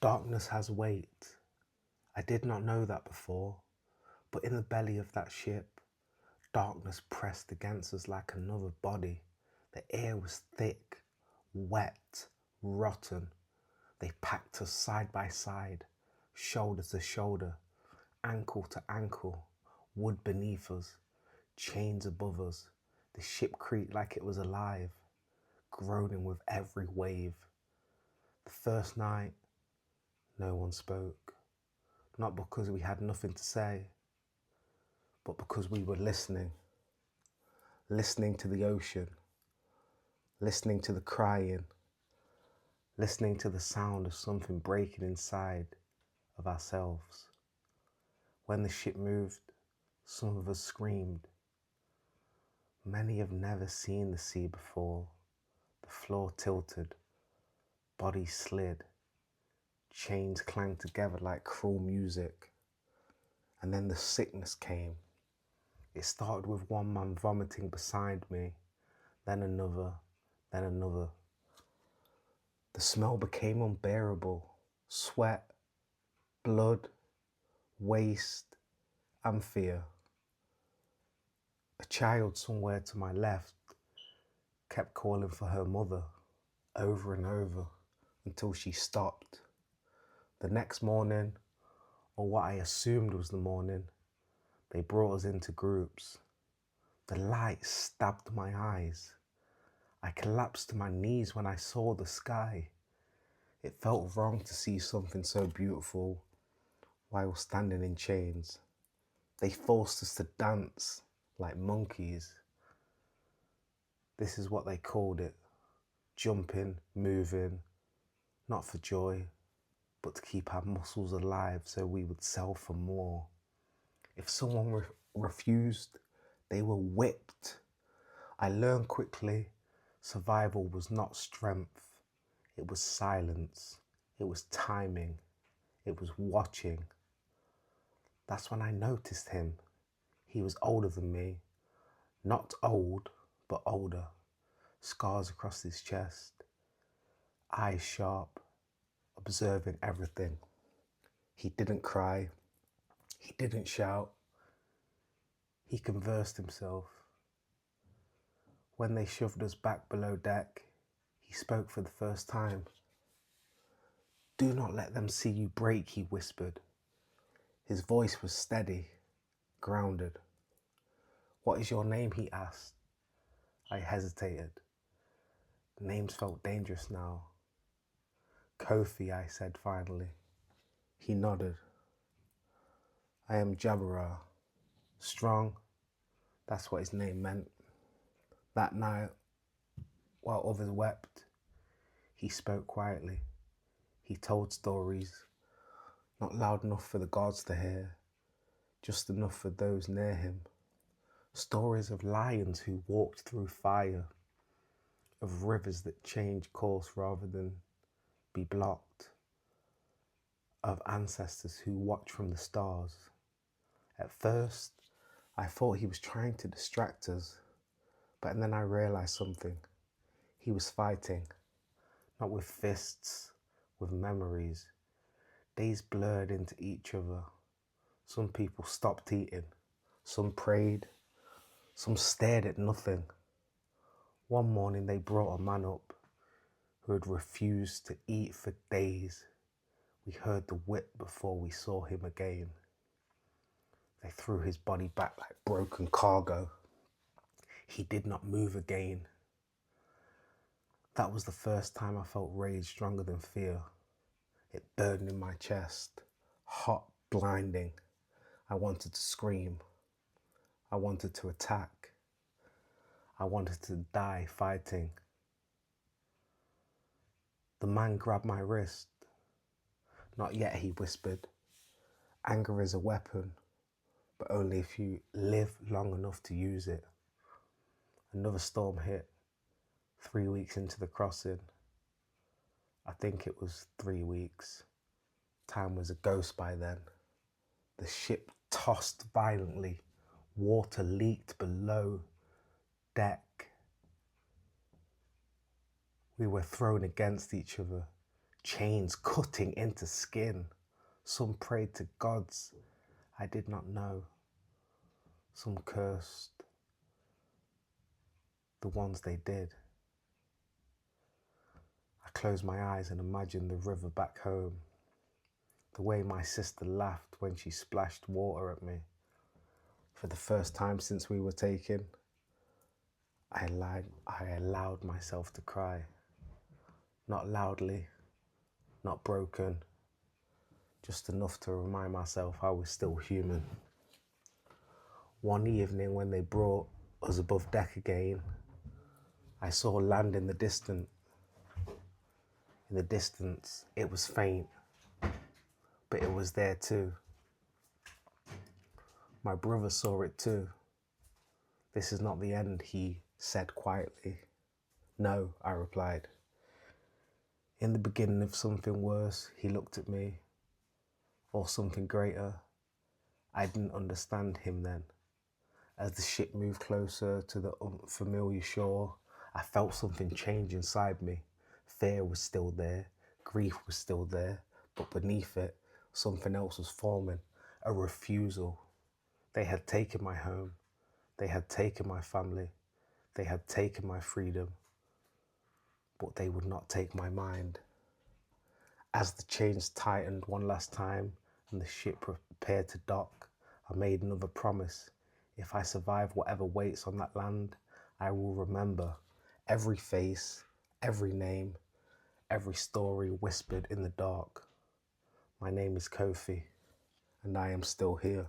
Darkness has weight. I did not know that before, but in the belly of that ship, darkness pressed against us like another body. The air was thick, wet, rotten. They packed us side by side, shoulder to shoulder, ankle to ankle, wood beneath us, chains above us. The ship creaked like it was alive, groaning with every wave. The first night, no one spoke. Not because we had nothing to say, but because we were listening. Listening to the ocean, listening to the crying, listening to the sound of something breaking inside of ourselves. When the ship moved, some of us screamed. Many have never seen the sea before. The floor tilted, bodies slid, chains clanged together like cruel music. And then the sickness came. It started with one man vomiting beside me, then another, then another. The smell became unbearable. Sweat, blood, waste, and fear. A child somewhere to my left kept calling for her mother over and over until she stopped. The next morning, or what I assumed was the morning, they brought us into groups. The light stabbed my eyes. I collapsed to my knees when I saw the sky. It felt wrong to see something so beautiful while standing in chains. They forced us to dance like monkeys. This is what they called it. Jumping, moving, not for joy, but to keep our muscles alive so we would sell for more. If someone refused, they were whipped. I learned quickly, survival was not strength. It was silence. It was timing. It was watching. That's when I noticed him. He was older than me. Not old, but older. Scars across his chest. Eyes sharp, observing everything. He didn't cry. He didn't shout. He conversed himself. When they shoved us back below deck, he spoke for the first time. "Do not let them see you break," he whispered. His voice was steady, grounded. "What is your name?" he asked. I hesitated. Names felt dangerous now. "Kofi," I said finally. He nodded. "I am Jabberah. Strong." That's what his name meant. That night, while others wept, he spoke quietly. He told stories, not loud enough for the gods to hear, just enough for those near him. Stories of lions who walked through fire, of rivers that changed course rather than be blocked, of ancestors who watched from the stars. At first, I thought he was trying to distract us, but then I realized something. He was fighting, not with fists, with memories. Days blurred into each other. Some people stopped eating, some prayed, some stared at nothing. One morning they brought a man up who had refused to eat for days. We heard the whip before we saw him again. They threw his body back like broken cargo. He did not move again. That was the first time I felt rage stronger than fear. It burned in my chest, hot, blinding. I wanted to scream. I wanted to attack. I wanted to die fighting. The man grabbed my wrist. "Not yet," he whispered. "Anger is a weapon, but only if you live long enough to use it." Another storm hit, 3 weeks into the crossing. I think it was 3 weeks. Time was a ghost by then. The ship tossed violently. Water leaked below deck. We were thrown against each other. chains cutting into skin. Some prayed to gods I did not know. Some cursed the ones they did. I closed my eyes and imagined the river back home. The way my sister laughed when she splashed water at me. For the first time since we were taken, I allowed myself to cry. Not loudly, not broken, just enough to remind myself I was still human. One evening when they brought us above deck again, I saw land in the distance. In the distance, it was faint, but it was there too. My brother saw it too. This is not the end, he said quietly. No, I replied. In the beginning of something worse, he looked at me, or something greater. I didn't understand him then. As the ship moved closer to the unfamiliar shore, I felt something change inside me. Fear was still there, grief was still there, but beneath it, something else was forming, a refusal. They had taken my home, they had taken my family, they had taken my freedom, but they would not take my mind. As the chains tightened one last time and the ship prepared to dock, I made another promise. If I survive whatever waits on that land, I will remember every face, every name, every story whispered in the dark. My name is Kofi, and I am still here.